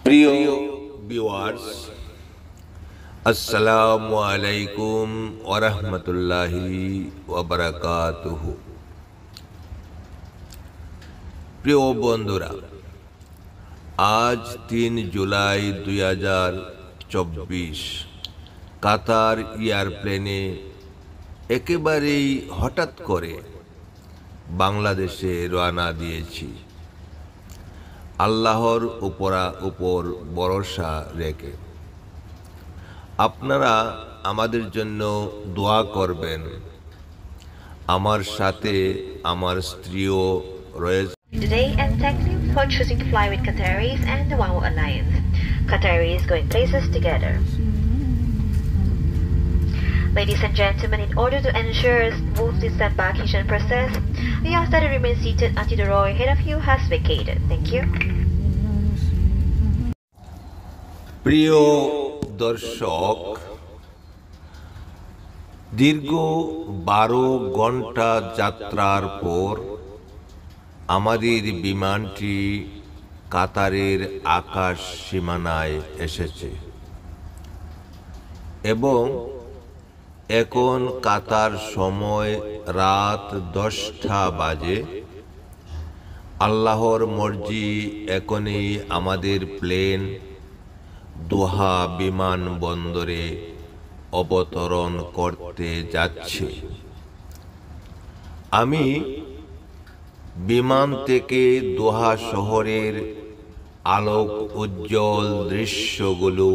প্রিয় ভিউয়ার্স, আসসালামু আলাইকুম ওয়া রাহমাতুল্লাহি ওয়া বারাকাতুহু। প্রিয় বন্ধুরা, আজ ৩ জুলাই ২০২৪ কাতার এয়ারপ্লেনে একেবারেই হঠাৎ করে বাংলাদেশে রওনা দিয়েছি, আল্লাহর উপর ভরসা রেখে। আপনারা আমাদের জন্য দোয়া করবেন। আমার সাথে আমার স্ত্রীও রয়েছে Today, and thank you for choosing to fly with Qatar Airways and the WOW Alliance. Qatar Airways going places together. Ladies and gentlemen, in order to ensure a smooth disembarkation process, we ask that you remain seated until the row ahead of you has vacated. Thank you. প্রিয় দর্শক, দীর্ঘ 12 ঘন্টা যাত্রার পর আমাদের বিমানটি কাতারের আকাশ সীমানায় এসেছে এবং এখন কাতার সময় রাত 10টা বাজে। আল্লাহর মর্জি, এখনই আমাদের প্লেন দোহা বিমানবন্দরে অবতরণ করতে যাচ্ছে। আমি বিমান থেকে দোহা শহরের আলোক উজ্জ্বল দৃশ্যগুলো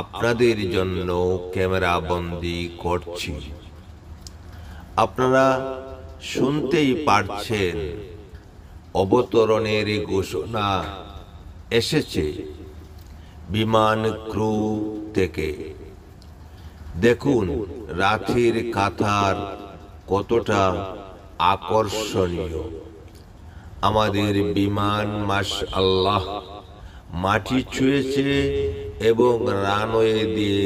আপনাদের জন্য ক্যামেরা বন্দী করছি। আপনারা শুনতেই পারছেন, অবতরণের ঘোষণা এসেছে বিমান ক্রু থেকে। দেখুন রাতের কাতার কতটা আকর্ষণীয়। আমাদের বিমান মাশআল্লাহ মাটি ছুঁয়েছে এবং রানওয়ে দিয়ে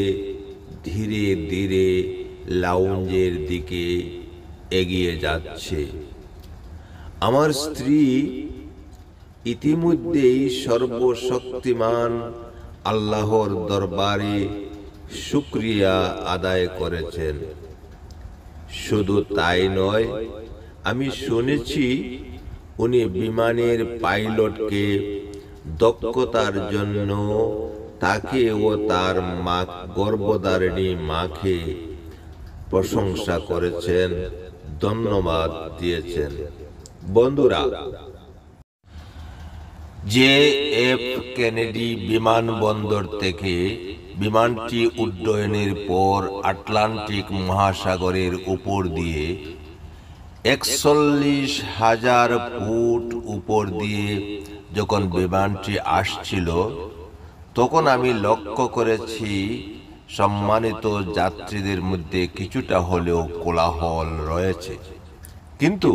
ধীরে ধীরে লাউঞ্জের দিকে এগিয়ে যাচ্ছে। আমার স্ত্রী ইতিমধ্যেই সর্বশক্তিমান আল্লাহর দরবারে শুকরিয়া আদায় করেছেন। শুধু তাই নয়, আমি শুনেছি উনি বিমানের পাইলটকে দক্ষতার জন্য তাকে ও তার গর্ভধারিণী মাকে প্রশংসা করেছেন, ধন্যবাদ দিয়েছেন। বন্ধুরা, JF কেনেডি বিমানবন্দর থেকে বিমানটি উড্ডয়নের পর আটলান্টিক মহাসাগরের উপর দিয়ে ৪১,০০০ ফুট উপর দিয়ে যখন বিমানটি আসছিল, তখন আমি লক্ষ্য করেছি সম্মানিত যাত্রীদের মধ্যে কিছুটা হলেও কোলাহল রয়েছে। কিন্তু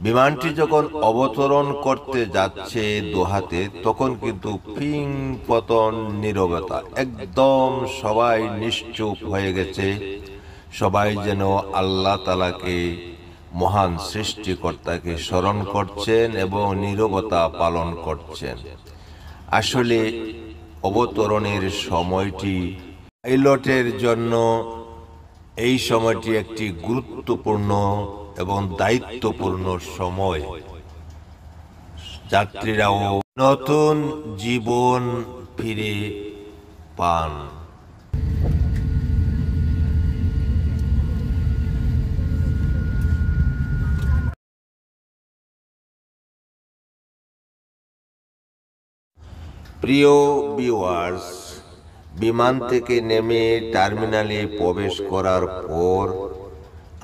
বিমানটি যখন অবতরণ করতে যাচ্ছে দোহাতে, তখন কিন্তু পিং পতন নীরবতা, একদম সবাই নিশ্চুপ হয়ে গেছে। সবাই যেন আল্লাহ তাআলাকে, মহান সৃষ্টিকর্তাকে স্মরণ করছেন এবং নীরবতা পালন করছেন। আসলে অবতরণের সময়টি পাইলটের জন্য এই সময়টি একটি গুরুত্বপূর্ণ এবং দায়িত্বপূর্ণ সময়। যাত্রীরাও নতুন জীবন ফিরে পান। প্রিয় ভিউয়ার্স, বিমান থেকে নেমে টার্মিনালে প্রবেশ করার পর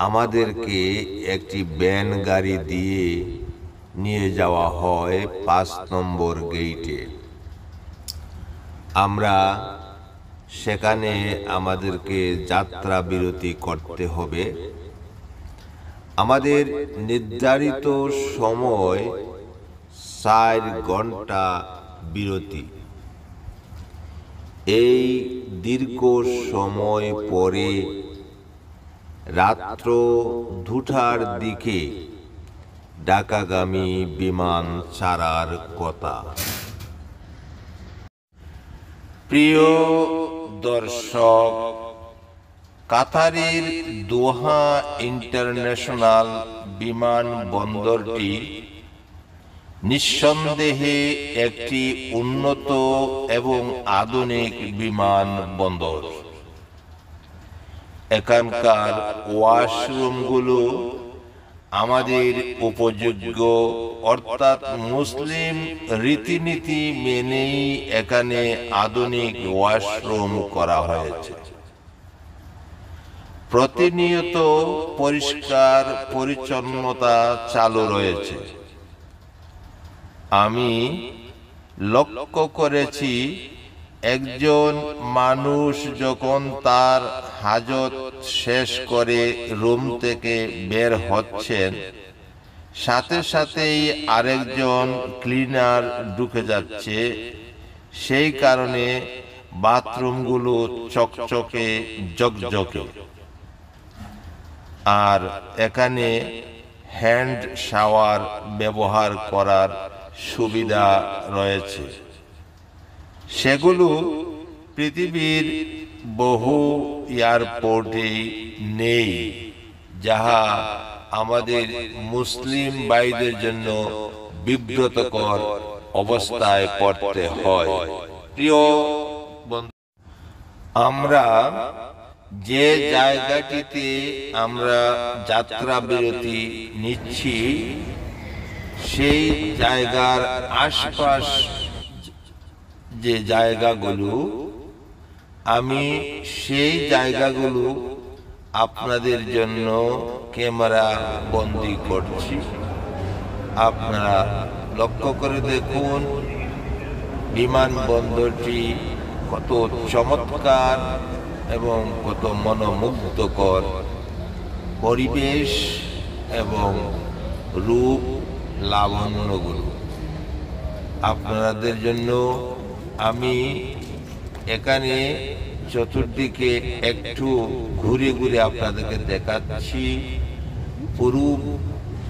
আমাদেরকে একটি ভ্যান গাড়ি দিয়ে নিয়ে যাওয়া হয় ৫ নম্বর গেইটে। আমরা সেখানে আমাদেরকে যাত্রা বিরতি করতে হবে। আমাদের নির্ধারিত সময় ৪ ঘন্টা বিরতি। এই দীর্ঘ সময় পরে রাত্র ২টার দিকে ঢাকাগামী বিমান ছাড়ার কথা। প্রিয় দর্শক, কাতারের দোহা ইন্টারন্যাশনাল বিমানবন্দরটি নিঃসন্দেহে একটি উন্নত এবং আধুনিক বিমানবন্দর। এখানকার ওয়াশরুমগুলো আমাদের উপযোগ্য, অর্থাৎ মুসলিম রীতিনীতি মেনেই এখানে আধুনিক ওয়াশরুম করা হয়েছে। প্রতিনিয়ত পরিষ্কার পরিচ্ছন্নতা চালু রয়েছে। আমি লক্ষ্য করেছি, একজন মানুষ যখন তার হাজত শেষ করে রুম থেকে বের হচ্ছেন, সাথে সাথেই আরেকজন ক্লিনার ঢুকে যাচ্ছে। সেই কারণে বাথরুমগুলো চকচকে ঝকঝকে। আর এখানে হ্যান্ড শাওয়ার ব্যবহার করার সুবিধা রয়েছে। সেগুলো পৃথিবীর বহু এয়ারপোর্টে নেই, যাহা আমাদের মুসলিম ভাইদের জন্য বিব্রতকর অবস্থায় পড়তে হয়। প্রিয় বন্ধু, আমরা যে জায়গাটিতে আমরা যাত্রা বিরতি নিচ্ছি, সেই জায়গার আশপাশ যে জায়গাগুলো, আমি সেই জায়গাগুলো আপনাদের জন্য ক্যামেরা বন্দি করছি। আপনারা লক্ষ্য করে দেখুন বিমানবন্দরটি কত চমৎকার এবং কত মনোমুগ্ধকর পরিবেশ এবং রূপ লাবণ্যগুলো। আপনাদের জন্য আমি এখানে চতুর্দিকে একটু ঘুরে ঘুরে আপনাদেরকে দেখাচ্ছি। পুরো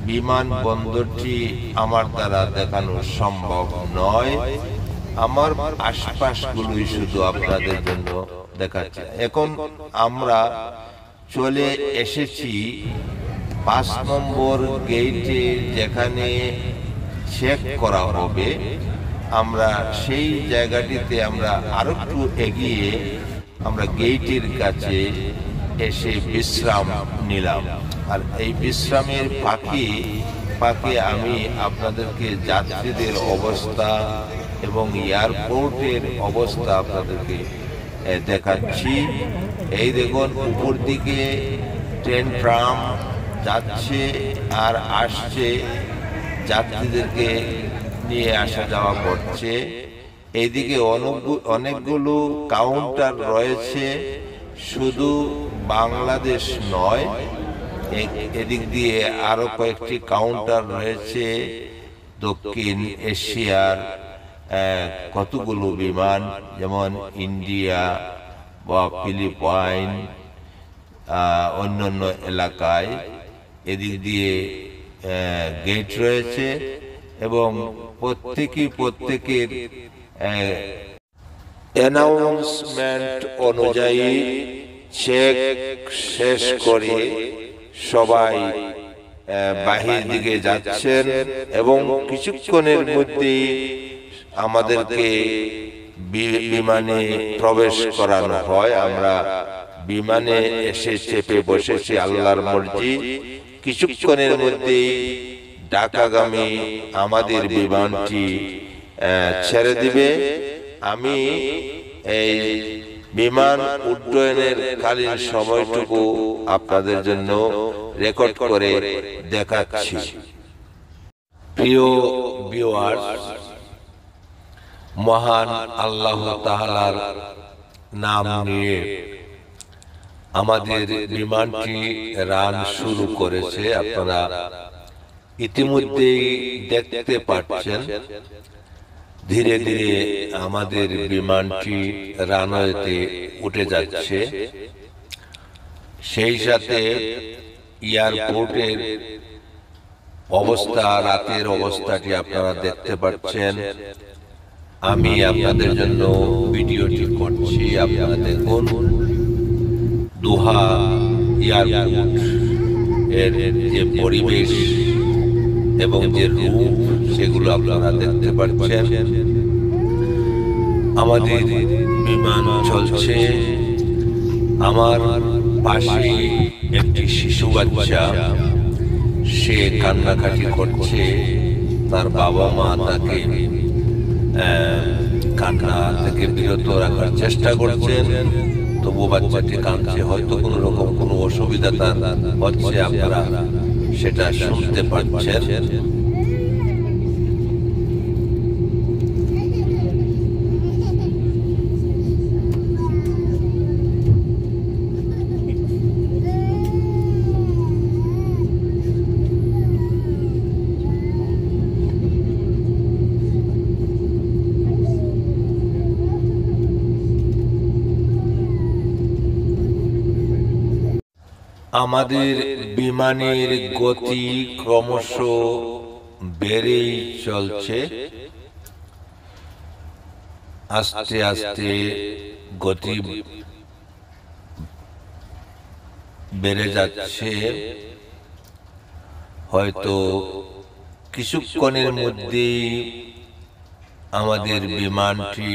বিমানবন্দরটি আমার দ্বারা দেখানো সম্ভব নয়, আমার আশপাশগুলোই শুধু আপনাদের জন্য দেখাচ্ছি। এখন আমরা চলে এসেছি 5 নম্বর গেটে, যেখানে চেক করা হবে। আমরা সেই জায়গাটিতে আমরা আরো একটু এগিয়ে আমরা গেটের কাছে এসে বিশ্রাম নিলাম। আর এই বিশ্রামের ফাঁকে আমি আপনাদেরকে যাত্রীদের অবস্থা এবং এয়ারপোর্টের অবস্থা আপনাদেরকে দেখাচ্ছি। এই দেখুন, উপর দিকে ট্রেন ট্রাম যাচ্ছে আর আসছে, যাত্রীদেরকে নিয়ে আসা যাওয়া করছে। এইদিকে অনেকগুলো কাউন্টার রয়েছে, শুধু বাংলাদেশ নয়, এদিক দিয়ে আরো কয়েকটি কাউন্টার রয়েছে। দক্ষিণ এশিয়ার কতগুলো বিমান, যেমন ইন্ডিয়া বা ফিলিপাইন, অন্যান্য এলাকায় এদিক দিয়ে গেট রয়েছে এবং প্রত্যেকের অ্যানাউন্সমেন্ট অনুযায়ী চেক শেষ করে সবাই বাহির দিকে যাচ্ছেন এবং কিছুক্ষণের মধ্যেই আমাদেরকে বিমানে প্রবেশ করানো হয়। আমরা বিমানে এসে চেপে বসেছি, আল্লাহর মর্জি। কিছুক্ষণের মধ্যেই ঢাকাগামী আমাদের বিমানটি ছেড়ে দিবে। আমি এই বিমান উড্ডয়নের কালীন সময়টুকু আপনাদের জন্য রেকর্ড করে দেখাচ্ছি। প্রিয় ভিউয়ার্স, মহান আল্লাহ তাআলার নাম নিয়ে আমাদের বিমানটি রান শুরু করেছে। আপনারা ইতিমধ্যেই দেখতে পাচ্ছেন ধীরে ধীরে আমাদের বিমানটি রানওয়েতে উঠে যাচ্ছে। সেই সাথে এয়ারপোর্টের অবস্থা, রাতের অবস্থাটি আপনারা দেখতে পাচ্ছেন। আমি আপনাদের জন্য ভিডিওটি করছি। আপনারা দেখুন দোহা এয়ারপোর্ট এর যে পরিবেশ এবং যে রূপ সেগুলো আপনারা দেখতে পাচ্ছেন। আমাদের বিমান চলছে, আমার পাশে একটি শিশু বাচ্চা, সে কান্নাকাটি করছে। তার বাবা মা তাকে কান্না থেকে বিরত রাখার চেষ্টা করছেন, তবু বাচ্চাটি কাঁদছে। হয়তো কোনো রকম কোনো অসুবিধা তার হচ্ছে, আপনারা সেটা শুনতে পাচ্ছেন। আমাদের বিমানের গতি ক্রমশ বেড়েই চলছে, আস্তে আস্তে গতি বেড়ে যাচ্ছে। হয়তো কিছুক্ষণের মধ্যেই আমাদের বিমানটি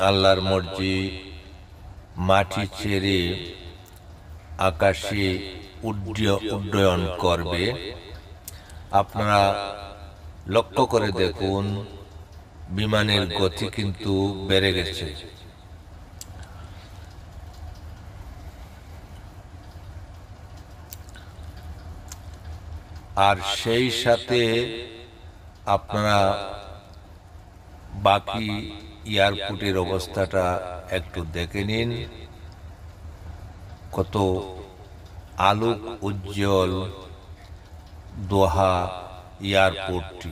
আল্লাহর মর্জি মাটি ছেড়ে আকাশে উড্ডয়ন করবে। আপনারা লক্ষ্য করে দেখুন, বিমানের গতি কিন্তু বেড়ে গেছে। আর সেই সাথে আপনারা বাকি এয়ারপোর্টের অবস্থাটা একটু দেখে নিন। কত আলোক উজ্জ্বল দোহা এয়ারপোর্টটি।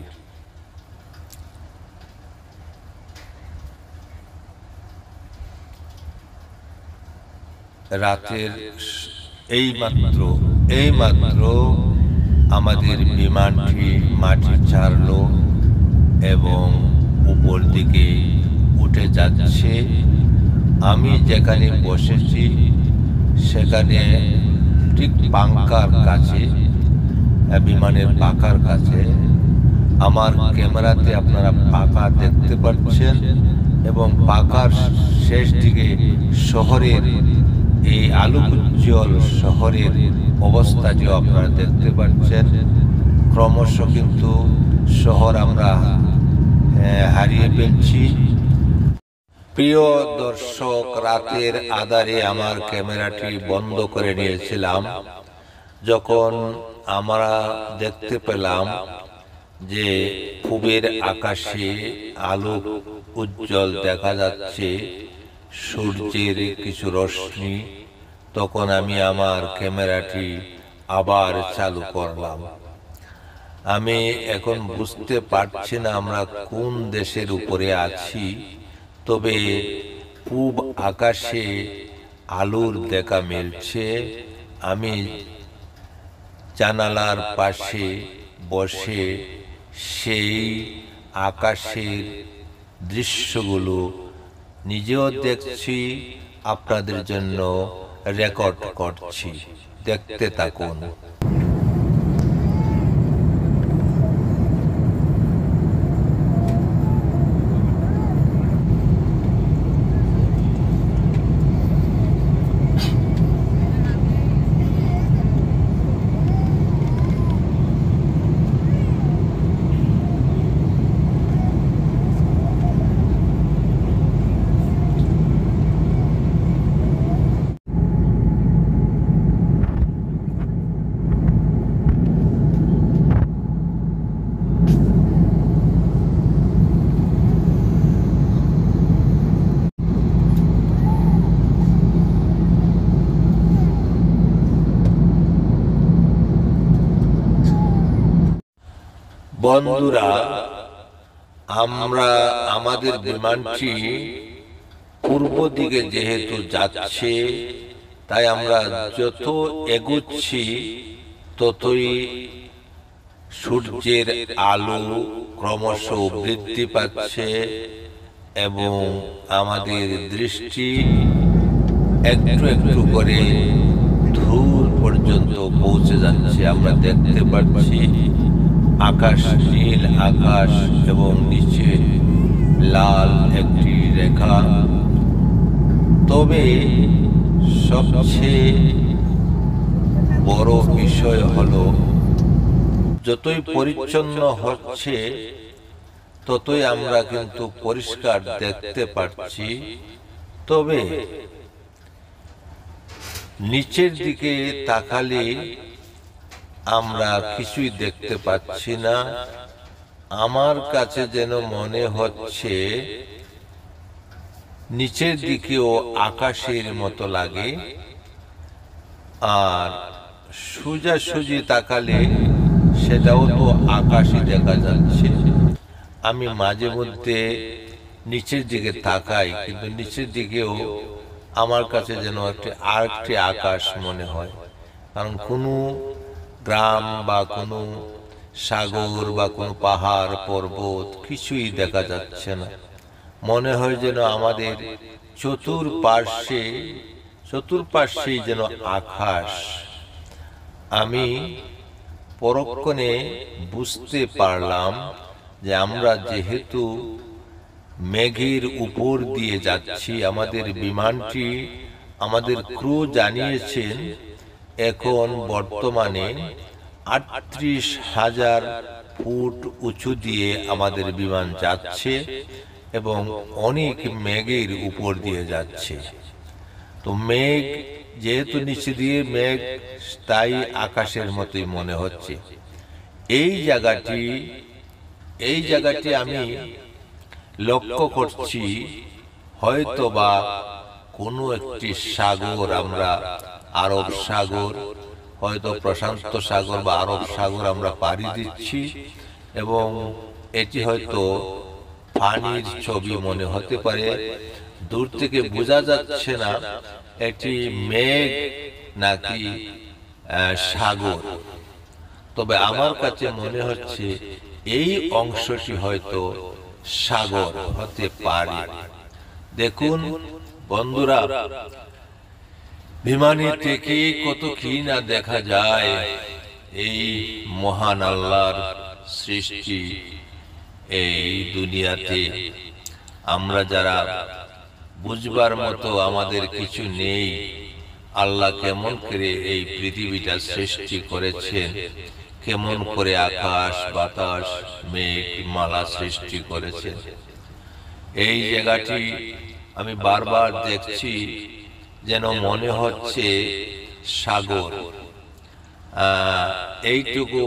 রাতের এইমাত্র আমাদের বিমানটি মাটি ছাড়ল এবং উপর দিকে উঠে যাচ্ছে। আমি যেখানে বসেছি সেখানে ঠিক পাঙ্কার কাছে, বিমানের পাকার কাছে, আমার ক্যামেরাতে আপনারা পাকা দেখতে পাচ্ছেন এবং পাকার শেষ দিকে শহরের এই আলোক উজ্জ্বল শহরের অবস্থাটিও আপনারা দেখতে পাচ্ছেন। ক্রমশ কিন্তু শহর আমরা হারিয়ে ফেলছি। প্রিয় দর্শক, রাতের আঁধারে আমার ক্যামেরাটি বন্ধ করে নিয়েছিলাম। যখন আমরা দেখতে পেলাম যে পূবের আকাশে আলো উজ্জ্বল দেখা যাচ্ছে, সূর্যের কিছু রশ্মি, তখন আমি আমার ক্যামেরাটি আবার চালু করলাম। আমি এখন বুঝতে পারছি না আমরা কোন দেশের উপরে আছি, তবে পূব আকাশে আলোর দেখা মিলছে। আমি জানালার পাশে বসে সেই আকাশের দৃশ্যগুলো নিজেও দেখছি, আপনাদের জন্য রেকর্ড করছি। দেখতে থাকুন। বন্ধুরা, আমরা আমাদের বিমানটি পূর্ব দিকে যেহেতু যাচ্ছে, তাই আমরা যত এগুচ্ছি ততই সূর্যের আলো ক্রমশ বৃদ্ধি পাচ্ছে এবং আমাদের দৃষ্টি একটু একটু করে ধূর পর্যন্ত পৌঁছে যাচ্ছে। আমরা দেখতে পাচ্ছি আকাশ, নীল আকাশ এবং নিচে লাল একটি রেখা। তবে সবচেয়ে বড় বিষয় হলো, যতই পরিচ্ছন্ন হচ্ছে ততই আমরা কিন্তু পরিষ্কার দেখতে পাচ্ছি। তবে নিচের দিকে তাকালে আমরা কিছুই দেখতে পাচ্ছি না। আমার কাছে যেন মনে হচ্ছে নিচের দিকেও আকাশের মতো লাগে, আর সোজাসুজি তাকালে সেটাও তো আকাশই দেখা যাচ্ছে। আমি মাঝে মধ্যে নিচের দিকে তাকাই, কিন্তু নিচের দিকেও আমার কাছে যেন আরেকটি আকাশ মনে হয়। কারণ কোনো গ্রাম বা কোনো সাগর বা কোনো পাহাড় পর্বত কিছুই দেখা যাচ্ছে না। মনে হয় যেন আমাদের চতুর্পার্শ্বেই যেন আকাশ। আমি পরক্ষণে বুঝতে পারলাম যে আমরা যেহেতু মেঘের উপর দিয়ে যাচ্ছি, আমাদের বিমানটি, আমাদের ক্রু জানিয়েছেন এখন বর্তমানে ৩৮,০০০ ফুট উঁচু দিয়ে আমাদের বিমান যাচ্ছে এবং অনেক মেঘের উপর দিয়ে যাচ্ছে। তো মেঘ যেহেতু নিচে দিয়ে মেঘ, তাই আকাশের মতোই মনে হচ্ছে। এই জায়গাটি আমি লক্ষ্য করছি, হয়তোবা কোনো একটি সাগর, আমরা আরব সাগর, হয়তো প্রশান্ত সাগর বা আরব সাগর আমরা পাড়ি দিচ্ছি এবং এটি হয়তো পানির ছবি মনে হতে পারে। দূর থেকে বোঝা যাচ্ছে না এটি মেঘ নাকি সাগর। তবে আমার কাছে মনে হচ্ছে এই অংশটি হয়তো সাগর হতে পারে। দেখুন বন্ধুরা, বিমানে থেকে কত কি না দেখা যায়। এই মহান আল্লাহর সৃষ্টি এই দুনিয়াতে আমরা যারা বুঝবার মতো আমাদের কিছু নেই। আল্লাহ কেমন করে এই পৃথিবীটা সৃষ্টি করেছেন, কেমন করে আকাশ, বাতাস, মেঘ, মালা সৃষ্টি করেছেন। এই জায়গাটি আমি বারবার দেখছি, যেন মনে হচ্ছে সাগর। এইটুকু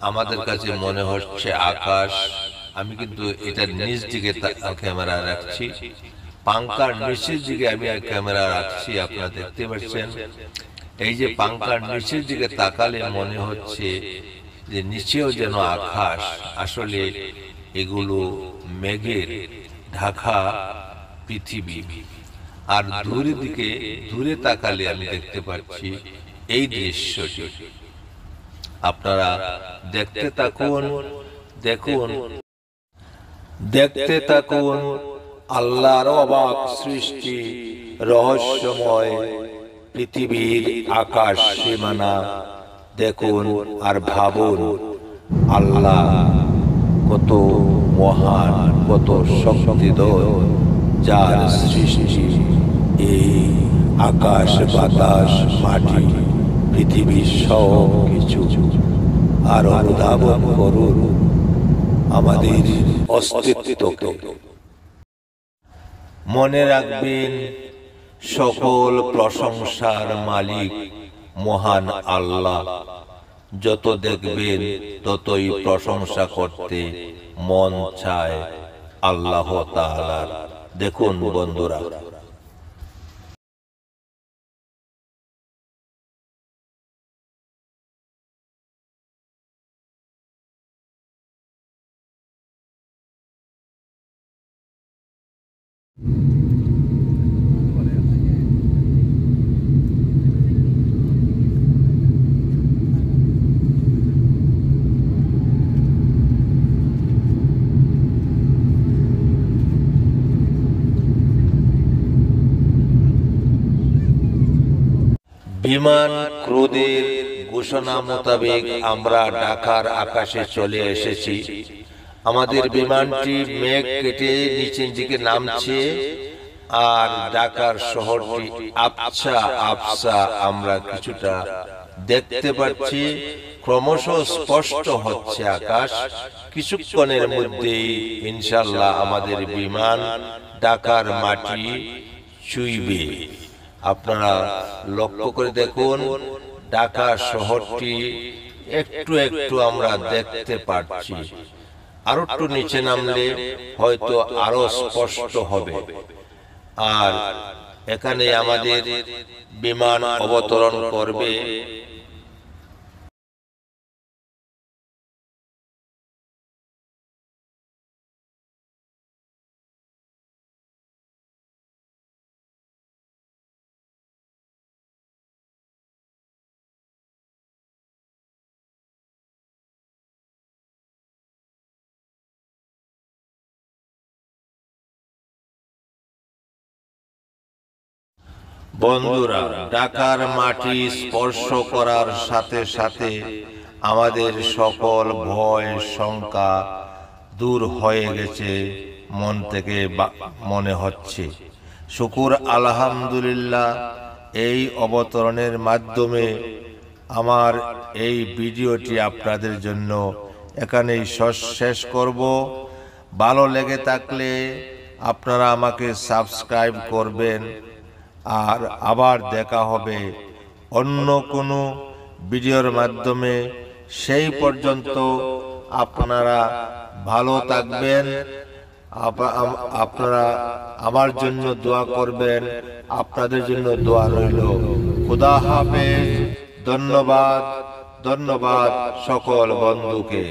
আমাদের কাছে মনে হচ্ছে আকাশ। আমি কিন্তু এটার নিচ দিকে ক্যামেরা রাখছি, পাঙ্কার নিচের দিকে আমি ক্যামেরা রাখছি। আপনারা দেখতে পাচ্ছেন এই যে পাঙ্কার নিচের দিকে তাকালে মনে হচ্ছে যে নিচেও যেন আকাশ। আসলে এগুলো মেঘের ঢাকা পৃথিবী। আর দূরে তাকালে আমি দেখতে পাচ্ছি এই দৃশ্যটি। আপনারা দেখতে থাকুন, দেখতে থাকুন আল্লাহর অবাক সৃষ্টি, রহস্যময় পৃথিবীর আকাশ সীমানা দেখুন আর ভাবুন আল্লাহ কত মহান, কত শক্তিধর, যার সৃষ্টি এই আকাশ, বাতাস, মাটি, পৃথিবীর সব কিছু। আর অনুধাবন করুন আমাদের অস্তিত্বকে। মনে রাখবেন সকল প্রশংসার মালিক মহান আল্লাহ। যত দেখবেন ততই প্রশংসা করতে মন চায় আল্লাহ তাআলার। দেখুন বন্ধুরা, বিমান ক্রুদের ঘোষণা মোতাবেক আমরা ঢাকার আকাশে চলে এসেছি। আমাদের বিমানটি মেঘ কেটে নিচের দিকে নামছে আর ঢাকার শহরটি আবছা আবছা আমরা কিছুটা দেখতে পাচ্ছি। ক্রমশ স্পষ্ট হচ্ছে আকাশ। কিছুক্ষণের মধ্যেই ইনশাআল্লাহ আমাদের বিমান ঢাকার মাটি ছুঁইবে। আপনারা লক্ষ্য করে দেখুন, ঢাকা শহরটি একটু একটু আমরা দেখতে পাচ্ছি। আরো একটু নিচে নামলে হয়তো আরো স্পষ্ট হবে। আর এখানে আমাদের বিমান অবতরণ করবে। বন্ধুরা, ঢাকার মাটি স্পর্শ করার সাথে সাথে আমাদের সকল ভয় শঙ্কা দূর হয়ে গেছে মন থেকে মনে হচ্ছে। শুকুর আলহামদুলিল্লাহ। এই অবতরণের মাধ্যমে আমার এই ভিডিওটি আপনাদের জন্য এখানেই শেষ করব। ভালো লেগে থাকলে আপনারা আমাকে সাবস্ক্রাইব করবেন। আর আবার দেখা হবে অন্য কোনো ভিডিওর মাধ্যমে। সেই পর্যন্ত আপনারা ভালো থাকবেন। আপনারা আমার জন্য দোয়া করবেন। আপনাদের জন্য দোয়া রইল। খুদা হাফেজ। ধন্যবাদ, ধন্যবাদ সকল বন্ধুকে।